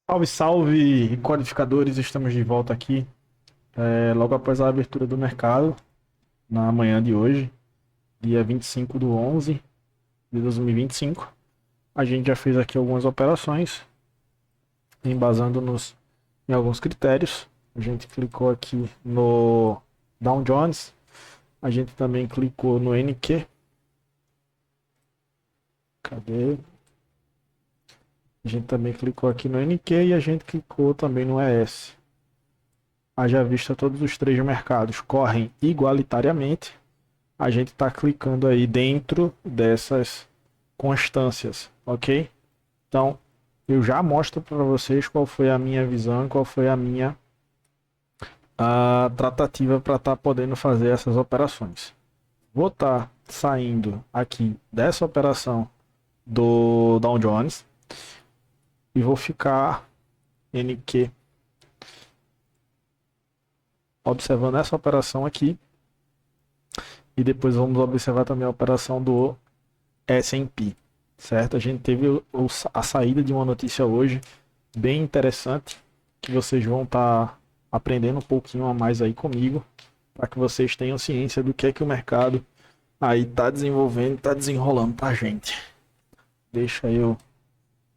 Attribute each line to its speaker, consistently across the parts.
Speaker 1: Salve, salve, codificadores! Estamos de volta aqui, logo após a abertura do mercado, na manhã de hoje, dia 25/11 de 2025. A gente já fez aqui algumas operações, embasando-nos em alguns critérios. A gente clicou aqui no Dow Jones, a gente também clicou no NQ. Cadê? A gente também clicou aqui no NQ e a gente clicou também no ES. Haja vista todos os três mercados correm igualitariamente, a gente está clicando aí dentro dessas constâncias, ok? Então, eu já mostro para vocês qual foi a minha visão e qual foi a minha tratativa para estar podendo fazer essas operações. Vou estar saindo aqui dessa operação do Dow Jones e vou ficar NQ observando essa operação aqui e depois vamos observar também a operação do S&P, certo? A gente teve a saída de uma notícia hoje bem interessante que vocês vão estar aprendendo um pouquinho a mais aí comigo, para que vocês tenham ciência do que é que o mercado aí está desenvolvendo, está desenrolando para a gente. Deixa eu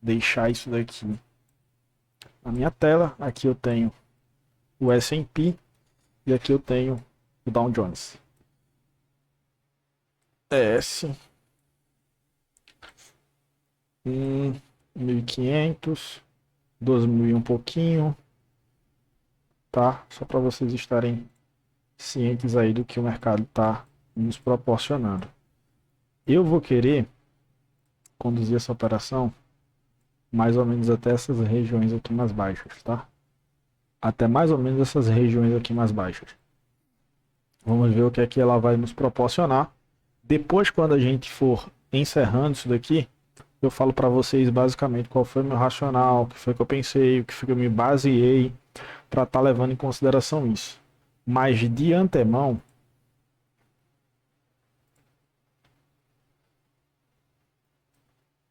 Speaker 1: deixar isso daqui na minha tela. Aqui eu tenho o S&P e aqui eu tenho o Dow Jones. ES 1.500, 2.000 e um pouquinho, tá? Só para vocês estarem cientes aí do que o mercado está nos proporcionando. Eu vou querer conduzir essa operação mais ou menos até essas regiões aqui mais baixas, tá? Até mais ou menos essas regiões aqui mais baixas. Vamos ver o que é que ela vai nos proporcionar. Depois, quando a gente for encerrando isso daqui, eu falo para vocês basicamente qual foi o meu racional, o que foi que eu pensei, o que foi que eu me baseei para estar levando em consideração isso. Mas de antemão,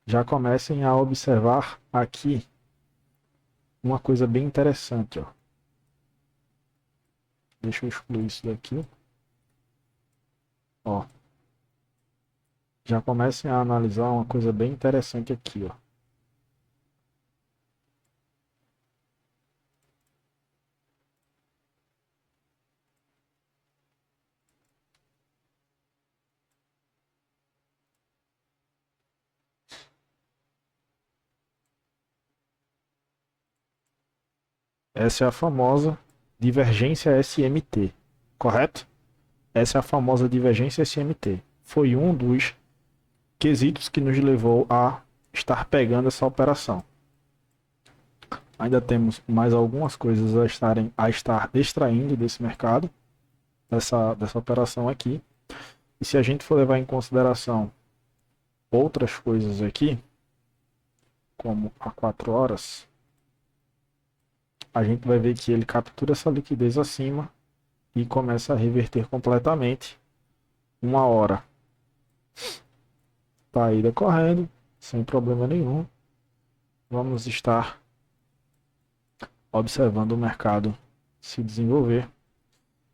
Speaker 1: já comecem a observar aqui uma coisa bem interessante, ó. Deixa eu excluir isso daqui. Ó. Já comecem a analisar uma coisa bem interessante aqui, ó. Essa é a famosa divergência SMT, correto? Essa é a famosa divergência SMT. Foi um dos quesitos que nos levou a estar pegando essa operação. Ainda temos mais algumas coisas a estar extraindo desse mercado, dessa operação aqui. E se a gente for levar em consideração outras coisas aqui, como a 4 horas, a gente vai ver que ele captura essa liquidez acima e começa a reverter completamente. 1 hora tá aí decorrendo, sem problema nenhum. Vamos estar observando o mercado se desenvolver.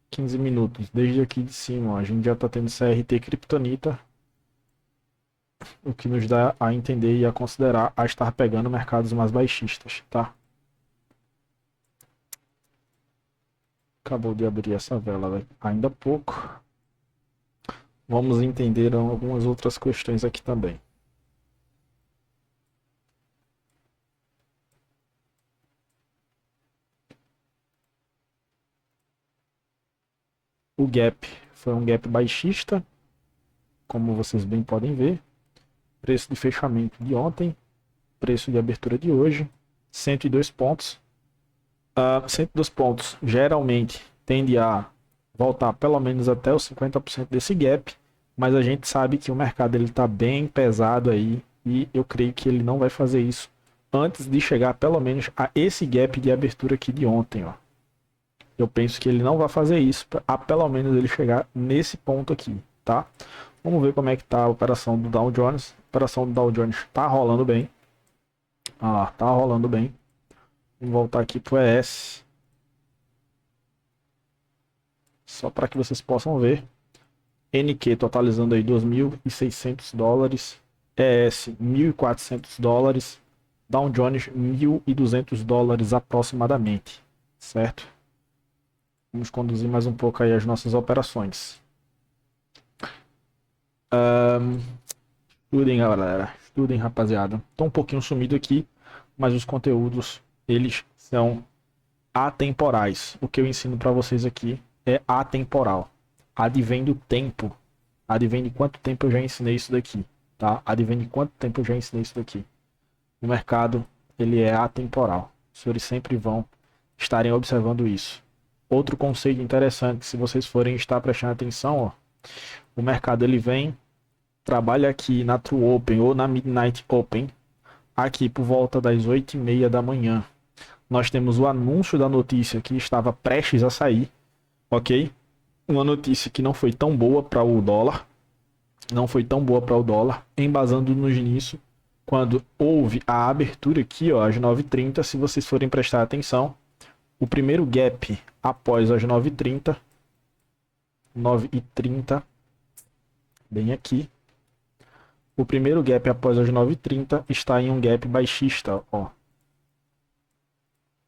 Speaker 1: 15 minutos, desde aqui de cima, ó, a gente já está tendo CRT Kryptonita, o que nos dá a entender e a considerar a estar pegando mercados mais baixistas, tá? Acabou de abrir essa vela ainda há pouco. Vamos entender algumas outras questões aqui também. O gap foi um gap baixista, como vocês bem podem ver. Preço de fechamento de ontem, preço de abertura de hoje, 102 pontos. 102 pontos geralmente tende a voltar pelo menos até os 50% desse gap, mas a gente sabe que o mercado está bem pesado aí e eu creio que ele não vai fazer isso antes de chegar pelo menos a esse gap de abertura aqui de ontem, ó. Eu penso que ele não vai fazer isso a pelo menos ele chegar nesse ponto aqui, tá? Vamos ver como é que tá a operação do Dow Jones. A operação do Dow Jones tá rolando bem. Tá rolando bem. Vamos voltar aqui para o ES. Só para que vocês possam ver. NQ totalizando aí $2.600. ES $1.400. Dow Jones $1.200 aproximadamente. Certo? Vamos conduzir mais um pouco aí as nossas operações. Estudem, galera. Estudem, rapaziada. Tô um pouquinho sumido aqui, mas os conteúdos, eles são atemporais. O que eu ensino para vocês aqui é atemporal. Advém do tempo. Advém de quanto tempo eu já ensinei isso daqui, tá? Advém de quanto tempo eu já ensinei isso daqui. O mercado, ele é atemporal. Os senhores sempre vão estarem observando isso. Outro conceito interessante, se vocês forem estar prestando atenção, ó, o mercado ele vem, trabalha aqui na True Open ou na Midnight Open, aqui por volta das 8h30 da manhã. Nós temos o anúncio da notícia que estava prestes a sair, ok? Uma notícia que não foi tão boa para o dólar, embasando-nos nisso, quando houve a abertura aqui, ó, às 9h30, se vocês forem prestar atenção, o primeiro gap após as 9h30, 9h30, bem aqui, o primeiro gap após as 9h30 está em um gap baixista, ó.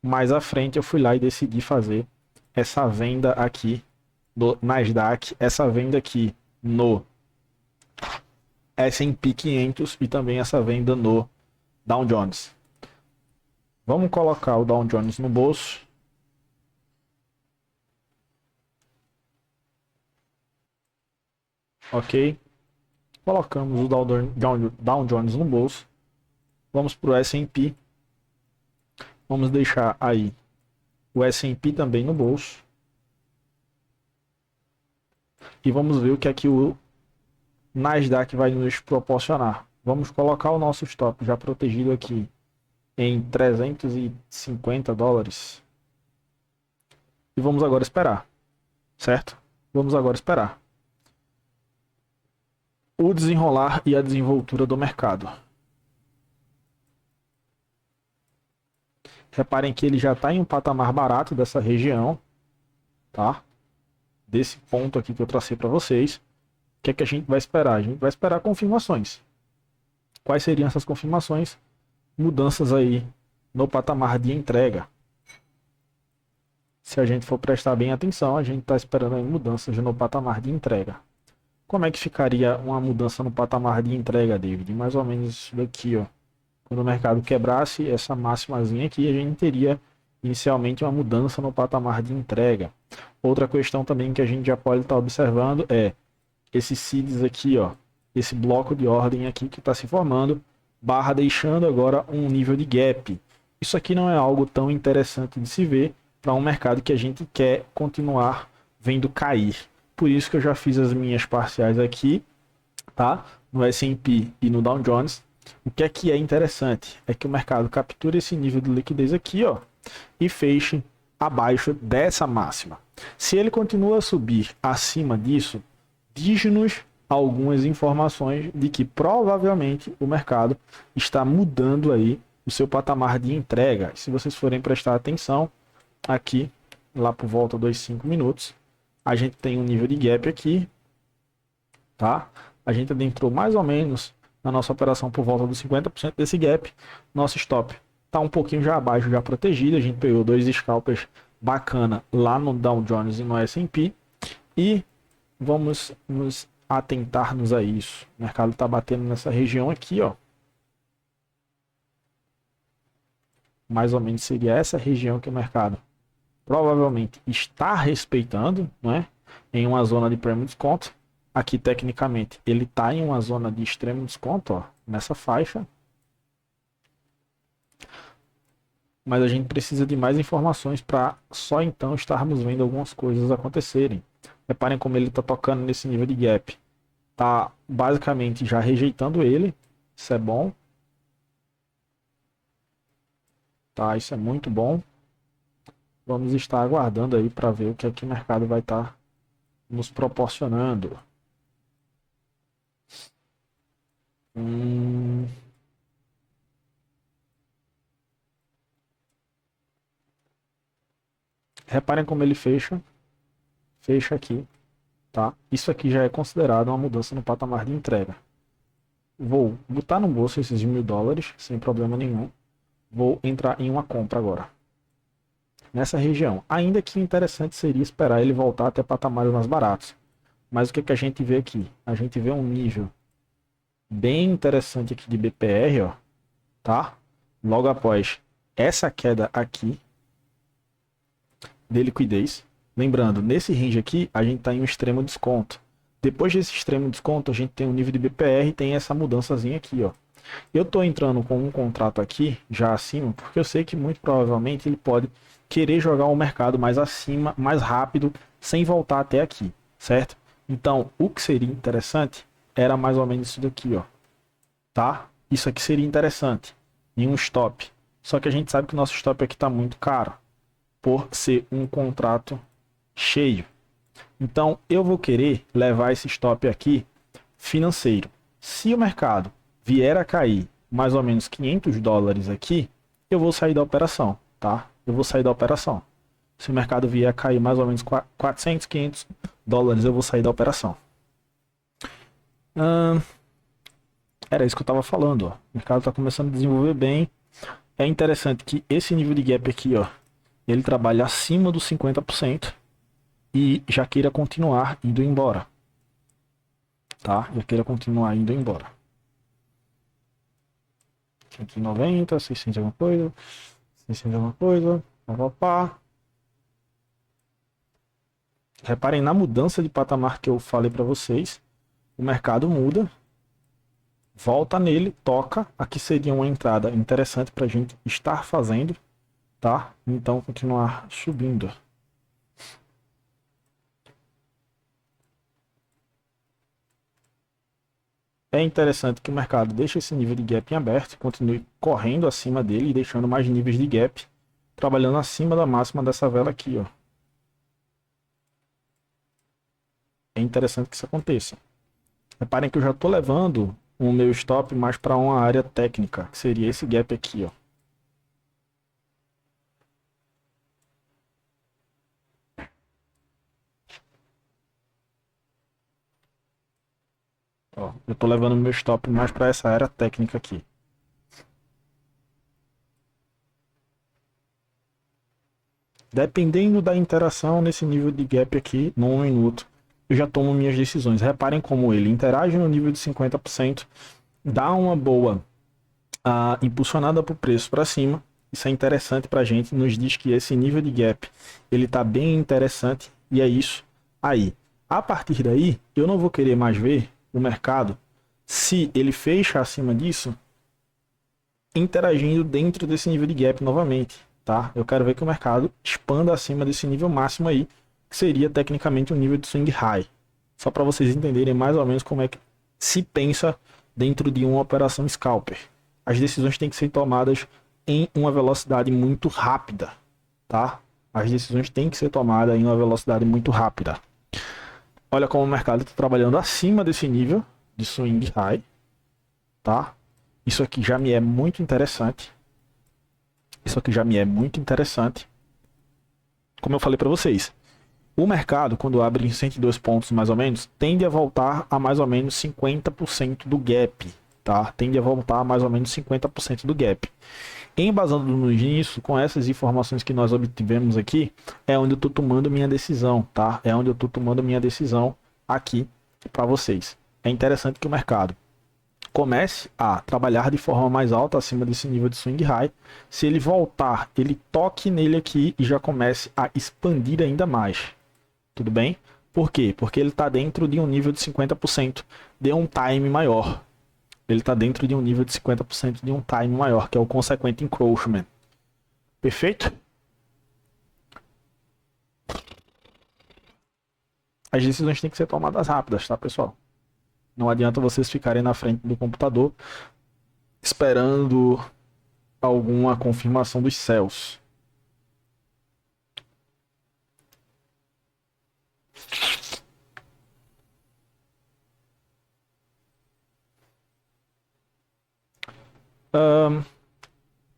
Speaker 1: Mais à frente eu fui lá e decidi fazer essa venda aqui no Nasdaq, essa venda aqui no S&P 500 e também essa venda no Dow Jones. Vamos colocar o Dow Jones no bolso. Ok. Colocamos o Dow Jones no bolso. Vamos para o S&P. Vamos deixar aí o S&P também no bolso. E vamos ver o que aqui o Nasdaq vai nos proporcionar. Vamos colocar o nosso stop já protegido aqui em $350. E vamos agora esperar. Certo? Vamos agora esperar o desenrolar e a desenvoltura do mercado. Reparem que ele já está em um patamar barato dessa região, tá? Desse ponto aqui que eu tracei para vocês. O que é que a gente vai esperar? A gente vai esperar confirmações. Quais seriam essas confirmações? Mudanças aí no patamar de entrega. Se a gente for prestar bem atenção, a gente está esperando aí mudanças no patamar de entrega. Como é que ficaria uma mudança no patamar de entrega, David? Mais ou menos isso daqui, ó. Quando o mercado quebrasse essa máximazinha aqui, a gente teria inicialmente uma mudança no patamar de entrega. Outra questão também que a gente já pode estar observando é esse seeds aqui, ó, esse bloco de ordem aqui que está se formando, barra deixando agora um nível de gap. Isso aqui não é algo tão interessante de se ver para um mercado que a gente quer continuar vendo cair. Por isso que eu já fiz as minhas parciais aqui, tá? No S&P e no Dow Jones. O que é interessante é que o mercado capture esse nível de liquidez aqui, ó, e feche abaixo dessa máxima. Se ele continua a subir acima disso, diz-nos algumas informações de que provavelmente o mercado está mudando aí o seu patamar de entrega. Se vocês forem prestar atenção aqui, lá por volta dos 5 minutos, a gente tem um nível de gap aqui, tá? A gente adentrou mais ou menos na nossa operação por volta dos 50% desse gap. Nosso stop tá um pouquinho já abaixo, já protegido. A gente pegou dois scalpers bacana lá no Dow Jones e no S&P e vamos nos atentarmos a isso. O mercado está batendo nessa região aqui, ó. Mais ou menos seria essa região que o mercado provavelmente está respeitando, não é? Em uma zona de prêmio de desconto. Aqui, tecnicamente, ele está em uma zona de extremo desconto, ó, nessa faixa. Mas a gente precisa de mais informações para só então estarmos vendo algumas coisas acontecerem. Reparem como ele está tocando nesse nível de gap. Tá basicamente já rejeitando ele. Isso é bom. Tá, isso é muito bom. Vamos estar aguardando aí para ver o que aqui o mercado vai estar nos proporcionando. Reparem como ele fecha aqui, tá? Isso aqui já é considerado uma mudança no patamar de entrega. Vou botar no bolso esses $1.000 sem problema nenhum. Vou entrar em uma compra agora. Nessa região. Ainda que interessante seria esperar ele voltar até patamares mais baratos. Mas o que a gente vê aqui? A gente vê um nível bem interessante aqui de BPR, ó, tá? Logo após essa queda aqui de liquidez. Lembrando, nesse range aqui, a gente está em um extremo desconto. Depois desse extremo desconto, a gente tem um nível de BPR e tem essa mudançazinha aqui, ó. Eu estou entrando com um contrato aqui, já acima, porque eu sei que muito provavelmente ele pode querer jogar o mercado mais acima, mais rápido, sem voltar até aqui, certo? Então, o que seria interessante era mais ou menos isso daqui, ó. Tá? Isso aqui seria interessante em um stop. Só que a gente sabe que o nosso stop aqui está muito caro, por ser um contrato cheio. Então, eu vou querer levar esse stop aqui financeiro. Se o mercado vier a cair mais ou menos $500 aqui, eu vou sair da operação, tá? Eu vou sair da operação. Se o mercado vier a cair mais ou menos $400, $500, eu vou sair da operação. Era isso que eu estava falando, ó. O mercado está começando a desenvolver bem. É interessante que esse nível de gap aqui, ó, ele trabalha acima dos 50% e já queira continuar indo embora, tá? Já queira continuar indo embora. 190, 600 alguma coisa, 600 alguma coisa, pá. Reparem na mudança de patamar que eu falei para vocês. O mercado muda, volta nele, toca. Aqui seria uma entrada interessante para a gente estar fazendo, tá? Então continuar subindo. É interessante que o mercado deixe esse nível de gap em aberto, continue correndo acima dele e deixando mais níveis de gap, trabalhando acima da máxima dessa vela aqui, ó. É interessante que isso aconteça. Reparem que eu já estou levando o meu stop mais para uma área técnica, que seria esse gap aqui, ó. Ó, eu estou levando o meu stop mais para essa área técnica aqui. Dependendo da interação nesse nível de gap aqui, no 1 minuto, eu já tomo minhas decisões. Reparem como ele interage no nível de 50%, dá uma boa impulsionada para o preço para cima. Isso é interessante para a gente, nos diz que esse nível de gap ele está bem interessante e é isso aí. A partir daí, eu não vou querer mais ver o mercado, se ele fecha acima disso, interagindo dentro desse nível de gap novamente, tá? Eu quero ver que o mercado expanda acima desse nível máximo aí, que seria tecnicamente um nível de swing high. Só para vocês entenderem mais ou menos como é que se pensa dentro de uma operação scalper. As decisões têm que ser tomadas em uma velocidade muito rápida, tá? As decisões têm que ser tomadas em uma velocidade muito rápida. Olha como o mercado está trabalhando acima desse nível de swing high, tá? Isso aqui já me é muito interessante. Isso aqui já me é muito interessante. Como eu falei para vocês, o mercado, quando abre em 102 pontos mais ou menos, tende a voltar a mais ou menos 50% do gap, tá? Tende a voltar a mais ou menos 50% do gap. Embasando nisso, com essas informações que nós obtivemos aqui, é onde eu estou tomando minha decisão, tá? É onde eu estou tomando minha decisão aqui para vocês. É interessante que o mercado comece a trabalhar de forma mais alta acima desse nível de swing high. Se ele voltar, ele toque nele aqui e já comece a expandir ainda mais. Tudo bem? Por quê? Porque ele está dentro de um nível de 50% de um time maior. Ele está dentro de um nível de 50% de um time maior, que é o consequente encroachment. Perfeito? As decisões têm que ser tomadas rápidas, tá, pessoal? Não adianta vocês ficarem na frente do computador esperando alguma confirmação dos céus.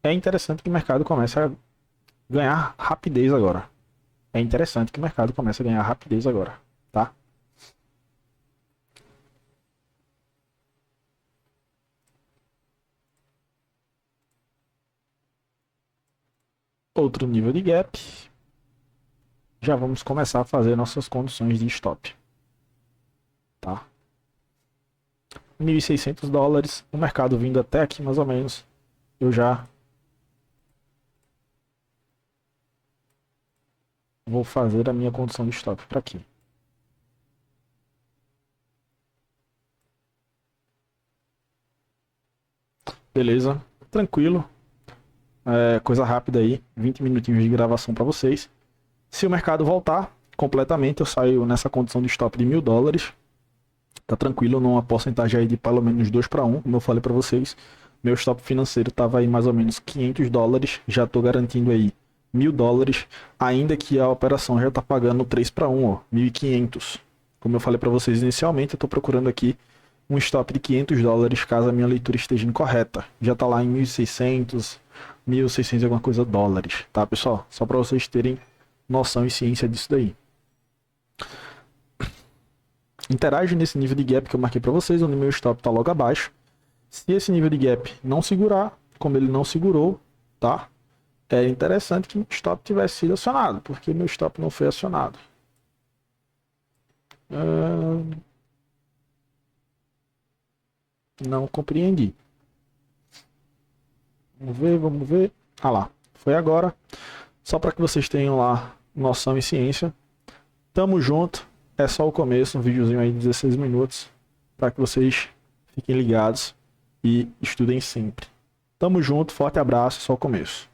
Speaker 1: É interessante que o mercado comece a ganhar rapidez agora. é interessante que o mercado comece a ganhar rapidez agora, tá? Outro nível de gap. Já vamos começar a fazer nossas condições de stop, tá? $1.600, o mercado vindo até aqui mais ou menos, eu já vou fazer a minha condição de stop para aqui. Beleza, tranquilo. Coisa rápida aí, 20 minutinhos de gravação para vocês. Se o mercado voltar completamente, eu saio nessa condição de stop de $1.000. Tá tranquilo, numa porcentagem aí de pelo menos 2-1, como eu falei para vocês. Meu stop financeiro tava aí mais ou menos $500, já tô garantindo aí $1.000, ainda que a operação já tá pagando 3-1, ó, 1.500. Como eu falei para vocês inicialmente, eu tô procurando aqui um stop de $500 caso a minha leitura esteja incorreta. Já tá lá em 1.600, 1.600 alguma coisa dólares, tá, pessoal? Só para vocês terem noção e ciência disso daí. Interage nesse nível de gap que eu marquei para vocês, onde meu stop tá logo abaixo. Se esse nível de gap não segurar, como ele não segurou, tá? É interessante que o stop tivesse sido acionado, porque meu stop não foi acionado. Não compreendi. Vamos ver. Ah lá, foi agora. Só para que vocês tenham lá noção e ciência. Tamo junto. É só o começo, um videozinho aí de 16 minutos, para que vocês fiquem ligados e estudem sempre. Tamo junto, forte abraço, só o começo.